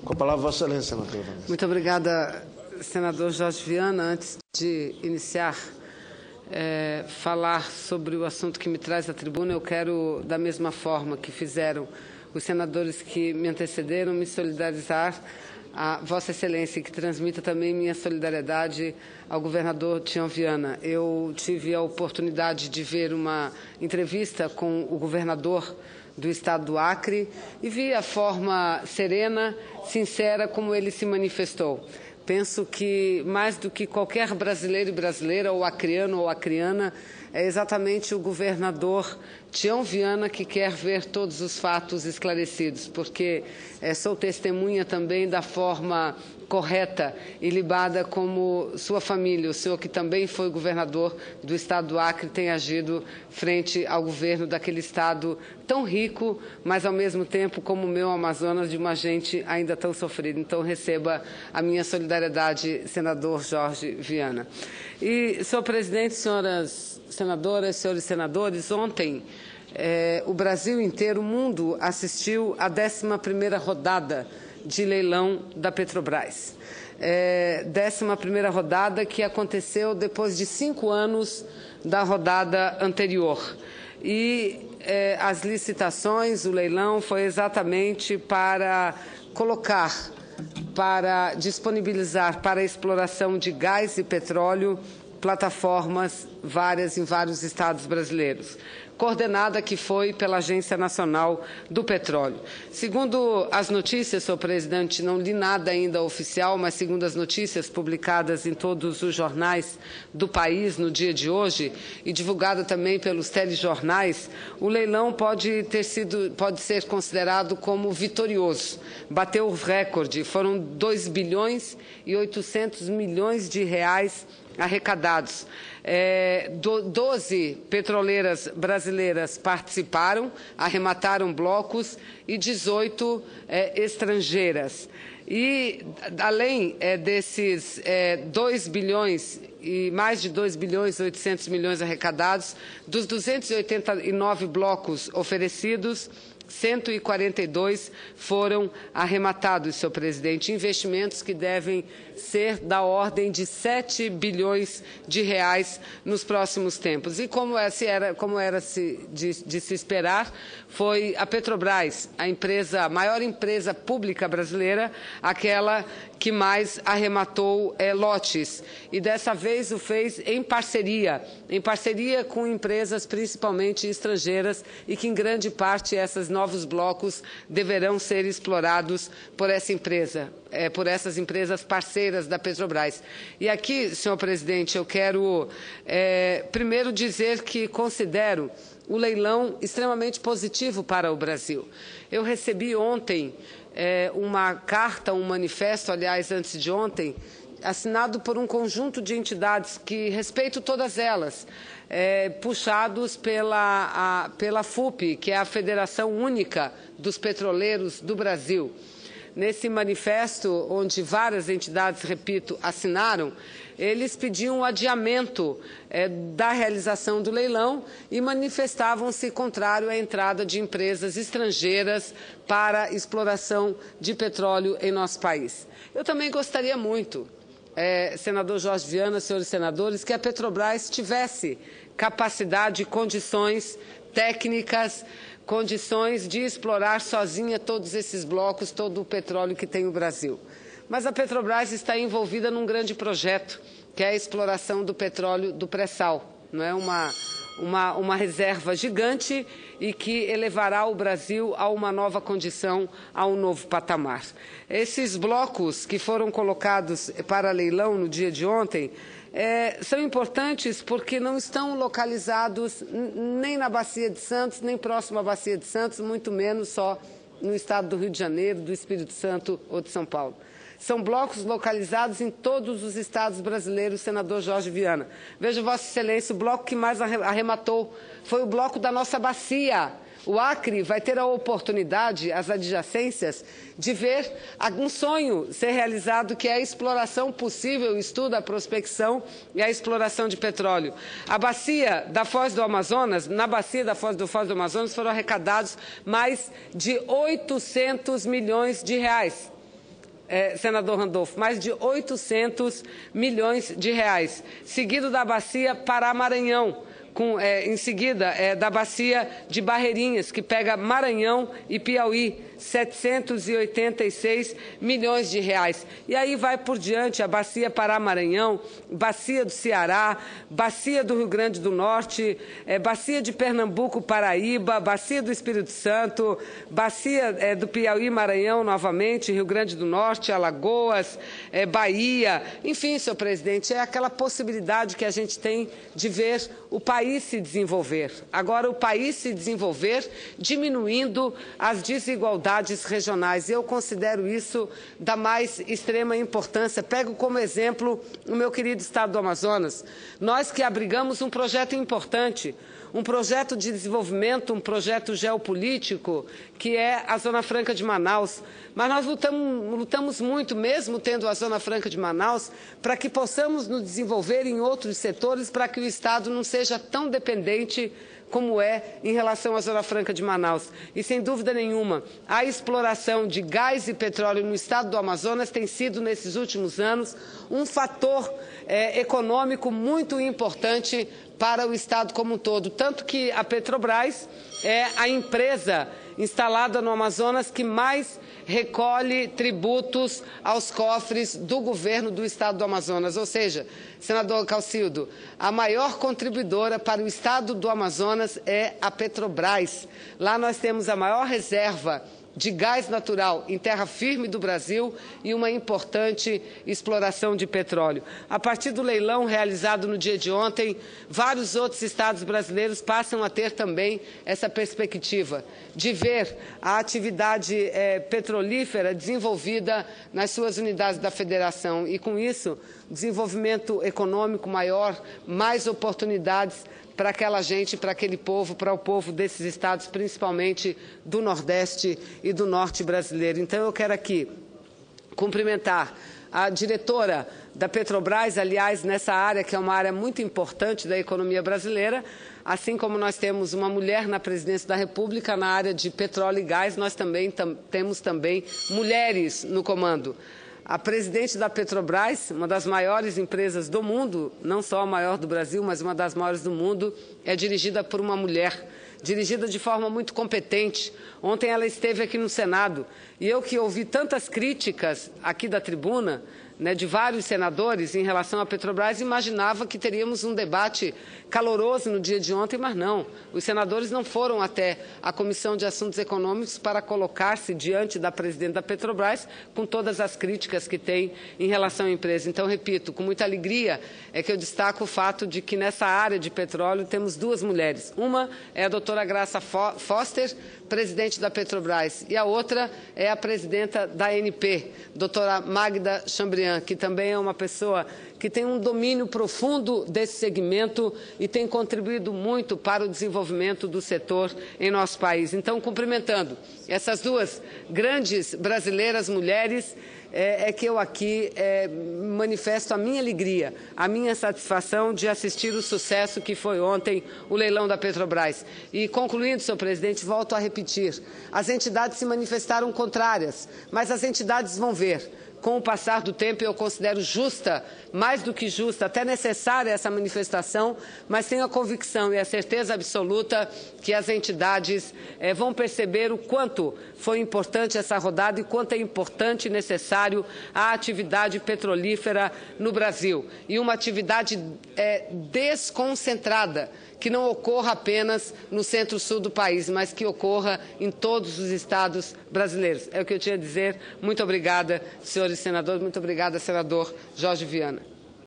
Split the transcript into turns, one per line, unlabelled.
Com a palavra, Vossa Excelência, senadora.
Muito obrigada, senador Jorge Viana. Antes de iniciar, falar sobre o assunto que me traz à tribuna, eu quero, da mesma forma que fizeram os senadores que me antecederam, me solidarizar a Vossa Excelência, que transmita também minha solidariedade ao governador Tião Viana. Eu tive a oportunidade de ver uma entrevista com o governador do estado do Acre e vi a forma serena, sincera como ele se manifestou. Penso que, mais do que qualquer brasileiro e brasileira, ou acreano ou acreana, é exatamente o governador Tião Viana que quer ver todos os fatos esclarecidos, porque sou testemunha também da forma correta e libada como sua família, o senhor que também foi governador do estado do Acre, tem agido frente ao governo daquele estado tão rico, mas ao mesmo tempo como o meu Amazonas, de uma gente ainda tão sofrida. Então receba a minha solidariedade, senador Jorge Viana. E, senhor presidente, senhoras senadoras, senhores senadores, ontem o Brasil inteiro, o mundo, assistiu à 11ª rodada de leilão da Petrobras. 11ª rodada que aconteceu depois de 5 anos da rodada anterior. E as licitações, o leilão, foi exatamente para colocar, para disponibilizar para a exploração de gás e petróleo plataformas várias em vários estados brasileiros, coordenada que foi pela Agência Nacional do Petróleo. Segundo as notícias, senhor presidente, não li nada ainda oficial, mas segundo as notícias publicadas em todos os jornais do país no dia de hoje e divulgada também pelos telejornais, o leilão pode ser considerado como vitorioso. Bateu o recorde, foram 2 bilhões e 800 milhões de reais arrecadados. 12 petroleiras brasileiras participaram, arremataram blocos e 18 estrangeiras. E, além desses 2 bilhões e mais de 2 bilhões e 800 milhões arrecadados, dos 289 blocos oferecidos, 142 foram arrematados, senhor presidente, investimentos que devem ser da ordem de 7 bilhões de reais nos próximos tempos. E como era de se esperar, foi a Petrobras, a maior empresa pública brasileira, aquela que mais arrematou lotes. E dessa vez o fez em parceria com empresas principalmente estrangeiras e que em grande parte esses novos blocos deverão ser explorados por essa empresa, por essas empresas parceiras da Petrobras. E aqui, senhor presidente, eu quero primeiro dizer que considero o leilão extremamente positivo para o Brasil. Eu recebi ontem uma carta, um manifesto, aliás, antes de ontem, assinado por um conjunto de entidades que respeito todas elas, puxados pela FUP, que é a Federação Única dos Petroleiros do Brasil. Nesse manifesto, onde várias entidades, repito, assinaram, eles pediam um adiamento da realização do leilão e manifestavam-se contrário à entrada de empresas estrangeiras para exploração de petróleo em nosso país. Eu também gostaria muito, senador Jorge Viana, senhores senadores, que a Petrobras tivesse capacidade e condições técnicas, condições de explorar sozinha todos esses blocos, todo o petróleo que tem o Brasil. Mas a Petrobras está envolvida num grande projeto, que é a exploração do petróleo do pré-sal. Não é uma reserva gigante e que elevará o Brasil a uma nova condição, a um novo patamar. Esses blocos que foram colocados para leilão no dia de ontem são importantes porque não estão localizados nem na Bacia de Santos, nem próximo à Bacia de Santos, muito menos só no estado do Rio de Janeiro, do Espírito Santo ou de São Paulo. São blocos localizados em todos os estados brasileiros, senador Jorge Viana. Veja, Vossa Excelência, o bloco que mais arrematou foi o bloco da nossa bacia. O Acre vai ter a oportunidade, as adjacências, de ver um sonho ser realizado, que é a exploração possível, o estudo, a prospecção e a exploração de petróleo. A bacia da Foz do Amazonas, na bacia da Foz do Amazonas foram arrecadados mais de 800 milhões de reais. senador Randolfo, mais de 800 milhões de reais, seguido da bacia Pará-Maranhão, em seguida da bacia de Barreirinhas, que pega Maranhão e Piauí, 786 milhões de reais. E aí vai por diante a bacia Pará-Maranhão, bacia do Ceará, bacia do Rio Grande do Norte, bacia de Pernambuco, Paraíba, bacia do Espírito Santo, bacia do Piauí-Maranhão novamente, Rio Grande do Norte, Alagoas, Bahia. Enfim, senhor presidente, é aquela possibilidade que a gente tem de ver o país se desenvolver. Agora, o país se desenvolver diminuindo as desigualdades regionais. Eu considero isso da mais extrema importância. Pego como exemplo o meu querido estado do Amazonas. Nós que abrigamos um projeto importante, um projeto de desenvolvimento, um projeto geopolítico, que é a Zona Franca de Manaus. Mas nós lutamos muito, mesmo tendo a Zona Franca de Manaus, para que possamos nos desenvolver em outros setores, para que o Estado não seja tão dependente como é em relação à Zona Franca de Manaus. E, sem dúvida nenhuma, a exploração de gás e petróleo no estado do Amazonas tem sido, nesses últimos anos, um fator econômico muito importante para o estado como um todo. Tanto que a Petrobras é a empresa instalada no Amazonas que mais recolhe tributos aos cofres do governo do estado do Amazonas. Ou seja, senador Caucildo, a maior contribuidora para o estado do Amazonas é a Petrobras. Lá nós temos a maior reserva de gás natural em terra firme do Brasil e uma importante exploração de petróleo. A partir do leilão realizado no dia de ontem, vários outros estados brasileiros passam a ter também essa perspectiva de ver a atividade petrolífera desenvolvida nas suas unidades da federação e, com isso, desenvolvimento econômico maior, mais oportunidades para aquela gente, para aquele povo, para o povo desses estados, principalmente do Nordeste e do Norte brasileiro. Então, eu quero aqui cumprimentar a diretora da Petrobras, aliás, nessa área que é uma área muito importante da economia brasileira, assim como nós temos uma mulher na presidência da República, na área de petróleo e gás, nós também temos mulheres no comando. A presidente da Petrobras, uma das maiores empresas do mundo, não só a maior do Brasil, mas uma das maiores do mundo, é dirigida por uma mulher, dirigida de forma muito competente. Ontem ela esteve aqui no Senado e eu que ouvi tantas críticas aqui da tribuna, de vários senadores em relação à Petrobras, imaginava que teríamos um debate caloroso no dia de ontem, mas não. Os senadores não foram até a Comissão de Assuntos Econômicos para colocar-se diante da presidente da Petrobras com todas as críticas que tem em relação à empresa. Então, repito, com muita alegria é que eu destaco o fato de que nessa área de petróleo temos duas mulheres. Uma é a doutora Graça Foster, presidente da Petrobras, e a outra é a presidenta da ANP, doutora Magda Chambriand, que também é uma pessoa que tem um domínio profundo desse segmento e tem contribuído muito para o desenvolvimento do setor em nosso país. Então, cumprimentando essas duas grandes brasileiras mulheres, é que eu aqui manifesto a minha alegria, a minha satisfação de assistir o sucesso que foi ontem o leilão da Petrobras. E, concluindo, senhor presidente, volto a repetir, as entidades se manifestaram contrárias, mas as entidades vão ver. Com o passar do tempo, eu considero justa, mais do que justa, até necessária essa manifestação, mas tenho a convicção e a certeza absoluta que as entidades vão perceber o quanto foi importante essa rodada e quanto é importante e necessário a atividade petrolífera no Brasil. E uma atividade desconcentrada, que não ocorra apenas no centro-sul do país, mas que ocorra em todos os estados brasileiros. É o que eu tinha a dizer. Muito obrigada, senhores senadores. Muito obrigada, senador Jorge Viana.